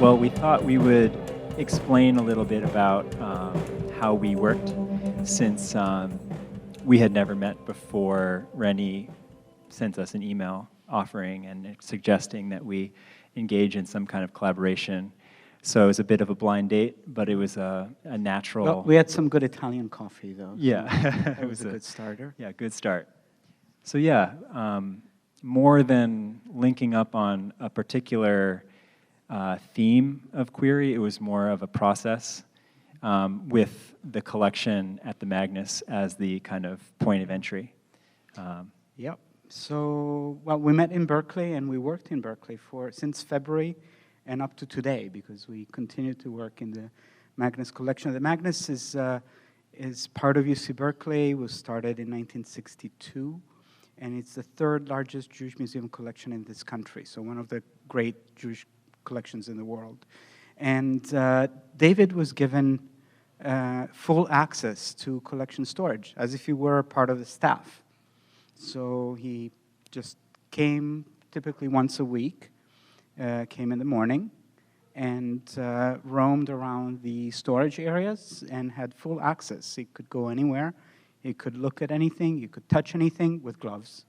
Well, we thought we would explain a little bit about how we worked, since we had never met before. Rennie sent us an email offering and suggesting that we engage in some kind of collaboration. So it was a bit of a blind date, but it was a natural... Well, we had some good Italian coffee, though. Yeah. So it was a good starter. Yeah, good start. So yeah, more than linking up on a particular theme of query, it was more of a process with the collection at the Magnes as the kind of point of entry. Yep. So, well, we met in Berkeley, and we worked in Berkeley since February and up to today, because we continue to work in the Magnes collection. The Magnes is part of UC Berkeley. It was started in 1962, and it's the third largest Jewish museum collection in this country, so one of the great Jewish collections in the world. And David was given full access to collection storage, as if he were part of the staff. So he just came typically once a week, came in the morning, and roamed around the storage areas and had full access. He could go anywhere. He could look at anything. He could touch anything with gloves.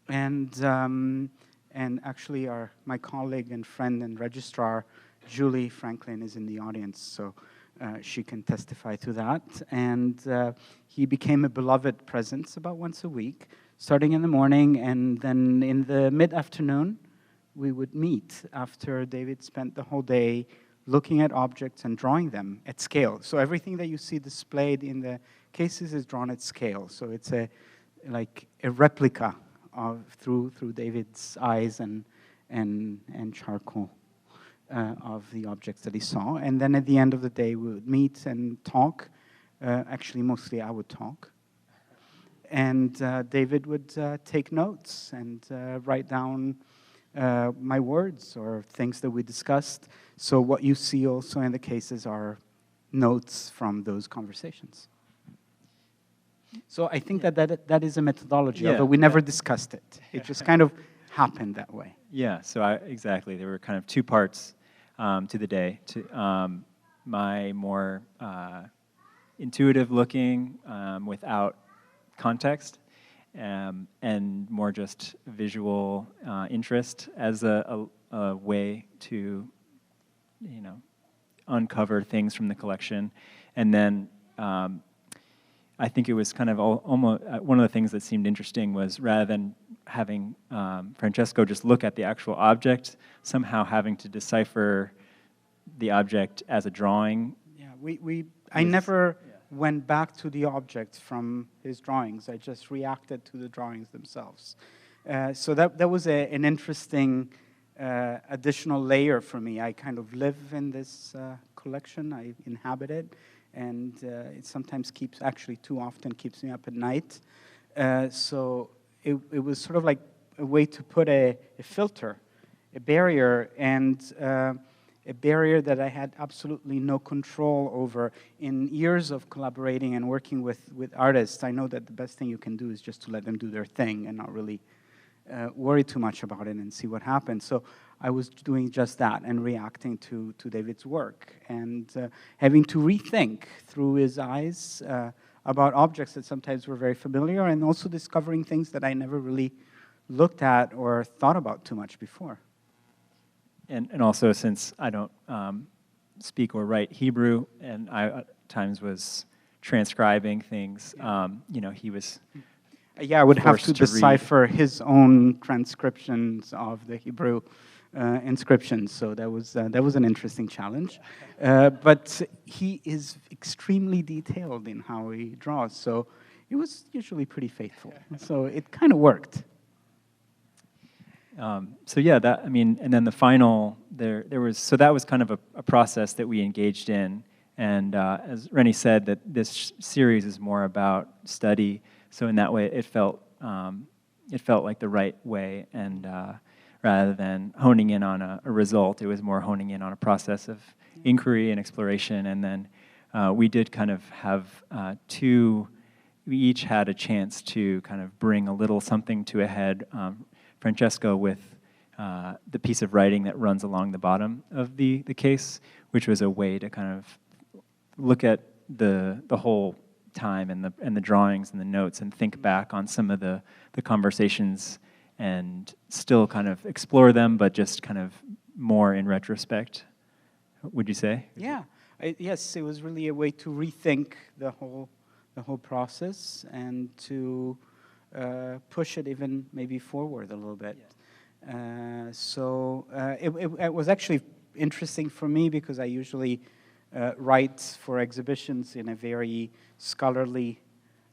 And actually, my colleague and friend and registrar, Julie Franklin, is in the audience, so she can testify to that. And he became a beloved presence about once a week, starting in the morning, and then in the mid-afternoon, we would meet after David spent the whole day looking at objects and drawing them at scale. So everything that you see displayed in the cases is drawn at scale. So it's like a replica through David's eyes and charcoal of the objects that he saw. And then at the end of the day, we would meet and talk. Actually, mostly I would talk. And David would take notes and write down my words or things that we discussed. So what you see also in the cases are notes from those conversations. So I think that is a methodology, although we never discussed it. It just kind of happened that way. Yeah, so exactly. There were kind of two parts to the day. My more intuitive looking without context, and more just visual interest as a way to, uncover things from the collection. And then I think it was kind of almost one of the things that seemed interesting was, rather than having Francesco just look at the actual object, somehow having to decipher the object as a drawing. Yeah, I never went back to the object from his drawings. I just reacted to the drawings themselves. So that was an interesting additional layer for me. I kind of live in this collection. I inhabit it. And it sometimes actually too often keeps me up at night. So it was sort of like a way to put a filter, a barrier, and a barrier that I had absolutely no control over. In years of collaborating and working with artists, I know that the best thing you can do is just to let them do their thing and not really worry too much about it and see what happens. So I was doing just that and reacting to David's work and having to rethink through his eyes about objects that sometimes were very familiar, and also discovering things that I never really looked at or thought about too much before. And also, since I don't speak or write Hebrew, and I at times was transcribing things, he was... Yeah, I would have to decipher his own transcriptions of the Hebrew inscriptions, so that was an interesting challenge. But he is extremely detailed in how he draws, so it was usually pretty faithful. So it kind of worked. So yeah, and then the final, that was kind of a process that we engaged in, and as Rennie said, that this series is more about study. So in that way, it felt like the right way, and rather than honing in on a result, it was more honing in on a process of inquiry and exploration, and then we did kind of have we each had a chance to kind of bring a little something to a head. Francesco with the piece of writing that runs along the bottom of the case, which was a way to kind of look at the whole time and the drawings and the notes and think back on some of the conversations and still kind of explore them, but just kind of more in retrospect, would you say? Yeah, yes, it was really a way to rethink the whole process and to push it even maybe forward a little bit. It was actually interesting for me because I usually write for exhibitions in a very scholarly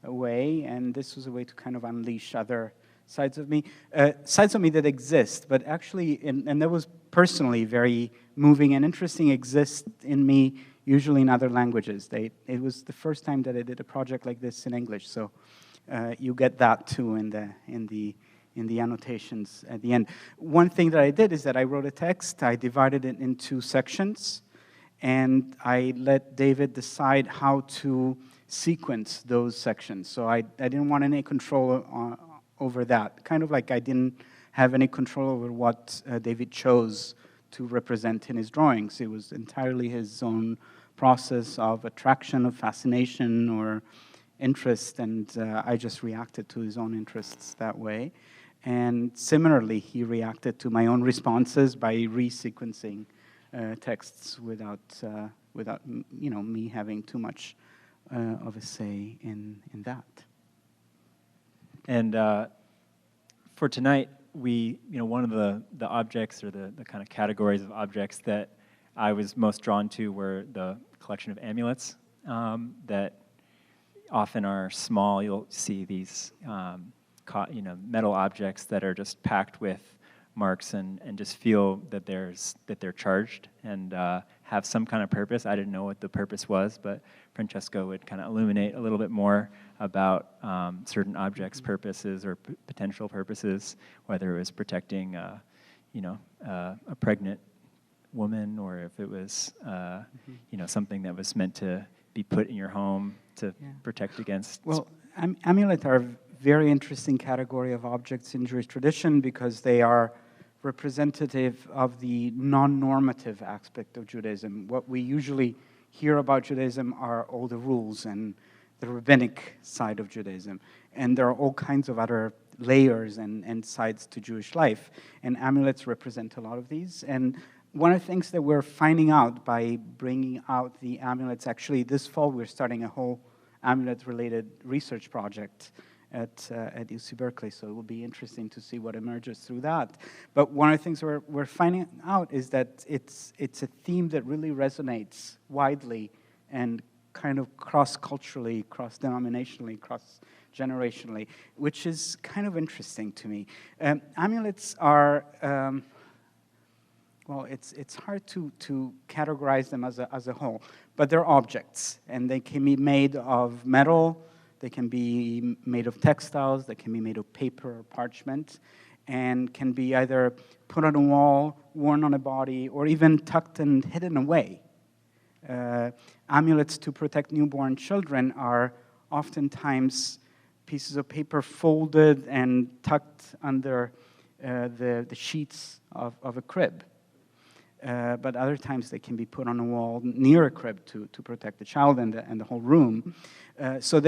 way, and this was a way to kind of unleash other sides of me that exist, but actually, and that was personally very moving and interesting, exist in me usually in other languages. It was the first time that I did a project like this in English, so you get that too in the annotations at the end. One thing that I did is that I wrote a text, I divided it into sections, and I let David decide how to sequence those sections. So I didn't want any control over that. Kind of like I didn't have any control over what David chose to represent in his drawings. It was entirely his own process of attraction, of fascination, or interest, and I just reacted to his own interests that way. And similarly, he reacted to my own responses by resequencing texts without me having too much of a say in that. And for tonight, one of the objects or the kind of categories of objects that I was most drawn to were the collection of amulets that often are small. You'll see these metal objects that are just packed with marks and just feel that they're charged and have some kind of purpose. I didn't know what the purpose was, but Francesco would kind of illuminate a little bit more about certain objects' purposes or potential purposes, whether it was protecting a pregnant woman or if it was something that was meant to be put in your home to protect against. Well, amulets are a very interesting category of objects in Jewish tradition because they are representative of the non-normative aspect of Judaism. What we usually hear about Judaism are all the rules and the rabbinic side of Judaism. And there are all kinds of other layers and sides to Jewish life. And amulets represent a lot of these. And one of the things that we're finding out by bringing out the amulets, actually this fall we're starting a whole amulet-related research project at UC Berkeley, so it will be interesting to see what emerges through that. But one of the things we're finding out is that it's a theme that really resonates widely and kind of cross-culturally, cross-denominationally, cross-generationally, which is kind of interesting to me. Amulets are, well, it's hard to categorize them as a whole, but they're objects, and they can be made of metal, they can be made of textiles, they can be made of paper or parchment, and can be either put on a wall, worn on a body, or even tucked and hidden away. Amulets to protect newborn children are oftentimes pieces of paper folded and tucked under the sheets of a crib. But other times they can be put on a wall near a crib to protect the child and the whole room. So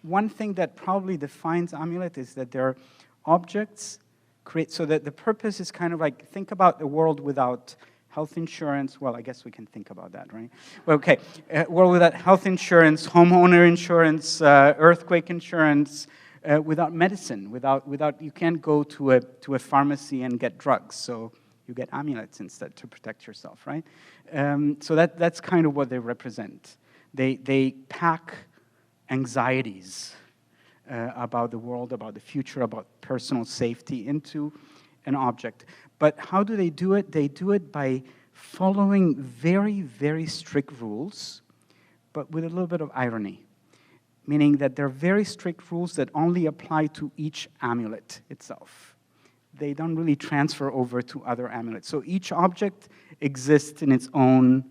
one thing that probably defines amulet is that they're objects so that the purpose is kind of like, think about a world without health insurance. Well, I guess we can think about that, right? Well, okay, world without health insurance, homeowner insurance, earthquake insurance, without medicine, without you can't go to a pharmacy and get drugs. So you get amulets instead to protect yourself, right? So that's kind of what they represent. They pack anxieties about the world, about the future, about personal safety into an object. But how do they do it? They do it by following very, very strict rules, but with a little bit of irony, meaning that they're very strict rules that only apply to each amulet itself. They don't really transfer over to other amulets. So each object exists in its own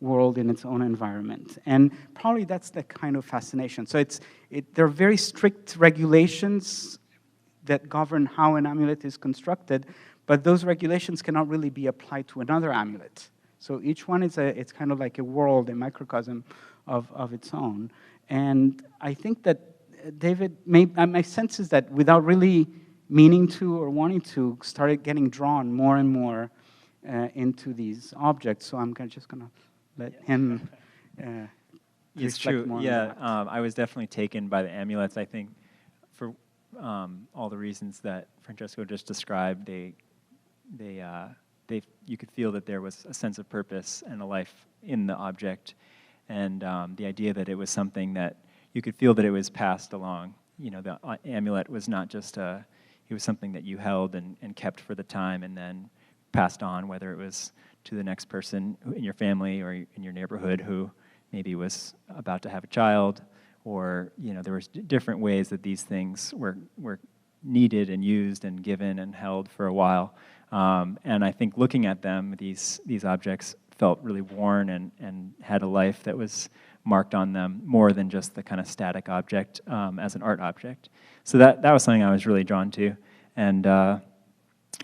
world in its own environment. And probably that's the kind of fascination. So there are very strict regulations that govern how an amulet is constructed, but those regulations cannot really be applied to another amulet. So each one it's kind of like a world, a microcosm of its own. And I think that David, my sense is that without really meaning to or wanting to, started getting drawn more and more into these objects. So I'm just going to let him It's reflect true. more on Yeah, that. I was definitely taken by the amulets. I think for all the reasons that Francesco just described, you could feel that there was a sense of purpose and a life in the object, and the idea that it was something that you could feel that it was passed along. You know, the amulet was not just it was something that you held and kept for the time and then passed on, whether it was to the next person in your family or in your neighborhood who maybe was about to have a child, or, you know, there was different ways that these things were needed and used and given and held for a while. And I think looking at them, these objects felt really worn and had a life that was marked on them more than just the kind of static object as an art object. So that was something I was really drawn to, and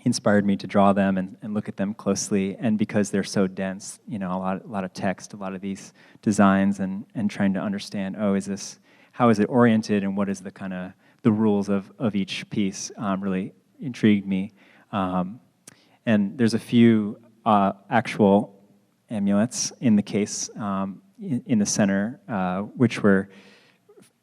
inspired me to draw them and look at them closely. And because they're so dense, you know, a lot of text, a lot of these designs, and trying to understand, how is it oriented, and what is the kind of the rules of each piece really intrigued me. And there's a few actual amulets in the case in the center, which were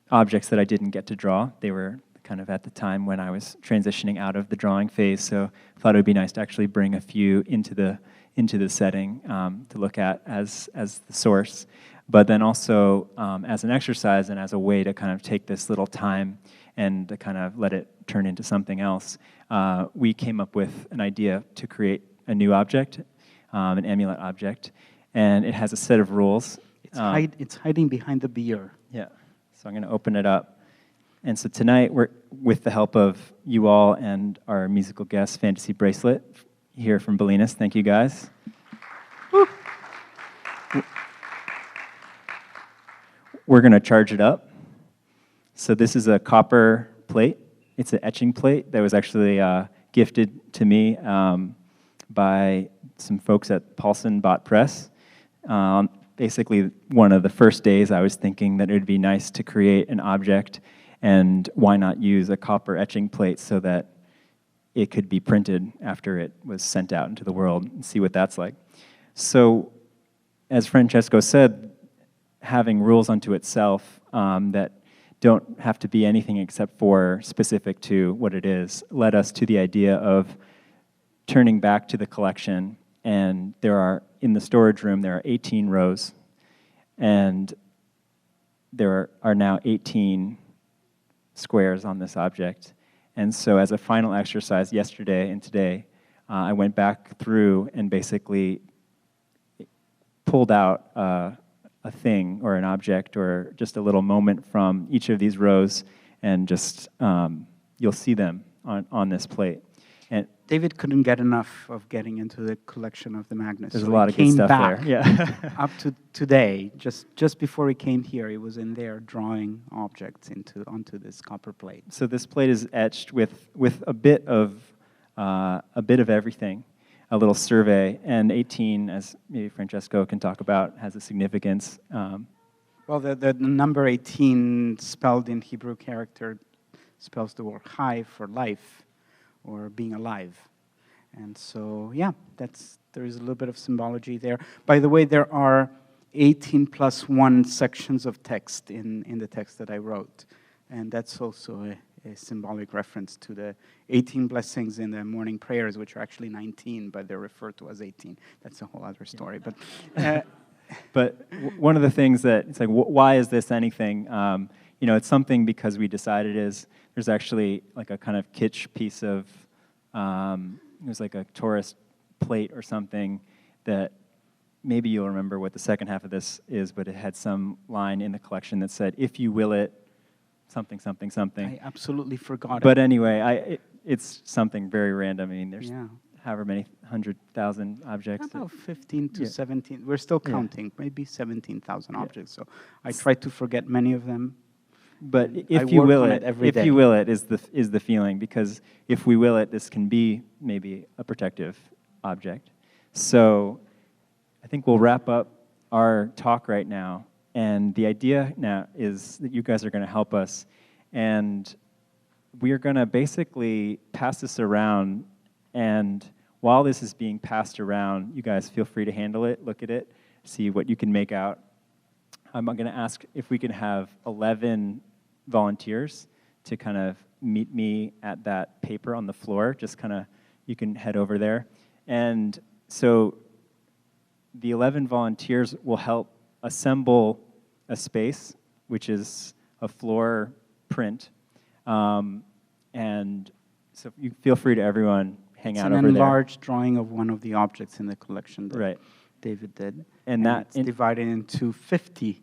objects that I didn't get to draw. They were kind of at the time when I was transitioning out of the drawing phase, so I thought it would be nice to actually bring a few into the setting to look at as the source, but then also as an exercise and as a way to kind of take this little time and to kind of let it turn into something else. We came up with an idea to create a new object, an amulet object, and it has a set of rules. It's hiding behind the beer. Yeah, so I'm going to open it up. And so tonight, we're, with the help of you all and our musical guest, Fantasy Bracelet, here from Bolinas. Thank you, guys. Woo. We're going to charge it up. So this is a copper plate. It's an etching plate that was actually gifted to me by some folks at Paulson Bot Press. Basically, one of the first days I was thinking that it would be nice to create an object, and why not use a copper etching plate so that it could be printed after it was sent out into the world and see what that's like. So, as Francesco said, having rules unto itself that don't have to be anything except for specific to what it is led us to the idea of turning back to the collection. And in the storage room, there are 18 rows, and there are now 18 squares on this object. And so as a final exercise yesterday and today, I went back through and basically pulled out a thing or an object or just a little moment from each of these rows, and just you'll see them on this plate. And David couldn't get enough of getting into the collection of the Magnes. there's so a lot of good stuff there. Yeah. Up to today, just before he came here, he was in there drawing objects onto this copper plate. So this plate is etched with a bit of everything, a little survey, and 18, as maybe Francesco can talk about, has a significance. Well, the number 18 spelled in Hebrew character spells the word chai for life, or being alive. And so, yeah, there is a little bit of symbology there. By the way, there are 18 plus 1 sections of text in the text that I wrote. And that's also a symbolic reference to the 18 blessings in the morning prayers, which are actually 19, but they're referred to as 18. That's a whole other story. But But one of the things that, it's like, why is this anything? You know, it's something because we decided there's actually like a kind of kitsch piece of, it was like a tourist plate or something that maybe you'll remember what the second half of this is, but it had some line in the collection that said, if you will it, something, something, something. I absolutely forgot But anyway, it's something very random. I mean, there's however many 100,000 objects. About 15 to Yeah. 17. We're still Yeah. counting, maybe 17,000 Yeah. objects. So I try to forget many of them. But I if you work will on it, it every if day. you will it is the feeling, because if we will it, this can be maybe a protective object. So I think we'll wrap up our talk right now. And the idea now is that you guys are going to help us. And we're going to basically pass this around. And while this is being passed around, you guys feel free to handle it, look at it, see what you can make out. I'm going to ask if we can have 11 volunteers to kind of meet me at that paper on the floor. Just kind of, you can head over there. And so the 11 volunteers will help assemble a space, which is a floor print. And so you feel free to everyone hang out over there. It's an enlarged drawing of one of the objects in the collection that Right. David did. And that it's divided into 50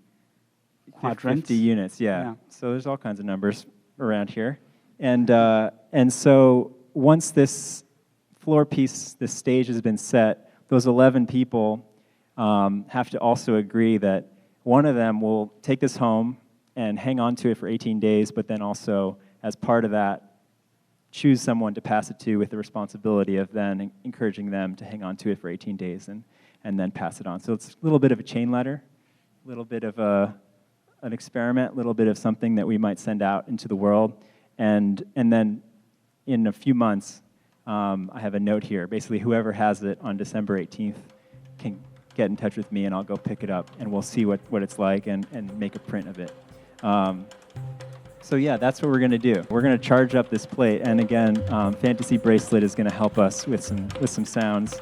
quadrants. 50 units, yeah. Yeah. So there's all kinds of numbers around here. And so once this floor piece, this stage has been set, those 11 people have to also agree that one of them will take this home and hang on to it for 18 days, but then also, as part of that, choose someone to pass it to with the responsibility of then encouraging them to hang on to it for 18 days and then pass it on. So it's a little bit of a chain letter, a little bit of an experiment, a little bit of something that we might send out into the world. And then in a few months, I have a note here. Basically, whoever has it on December 18th can get in touch with me, and I'll go pick it up, and we'll see what it's like and make a print of it. So yeah, that's what we're going to do. We're going to charge up this plate, and again, Fantasy Bracelet is going to help us with some sounds.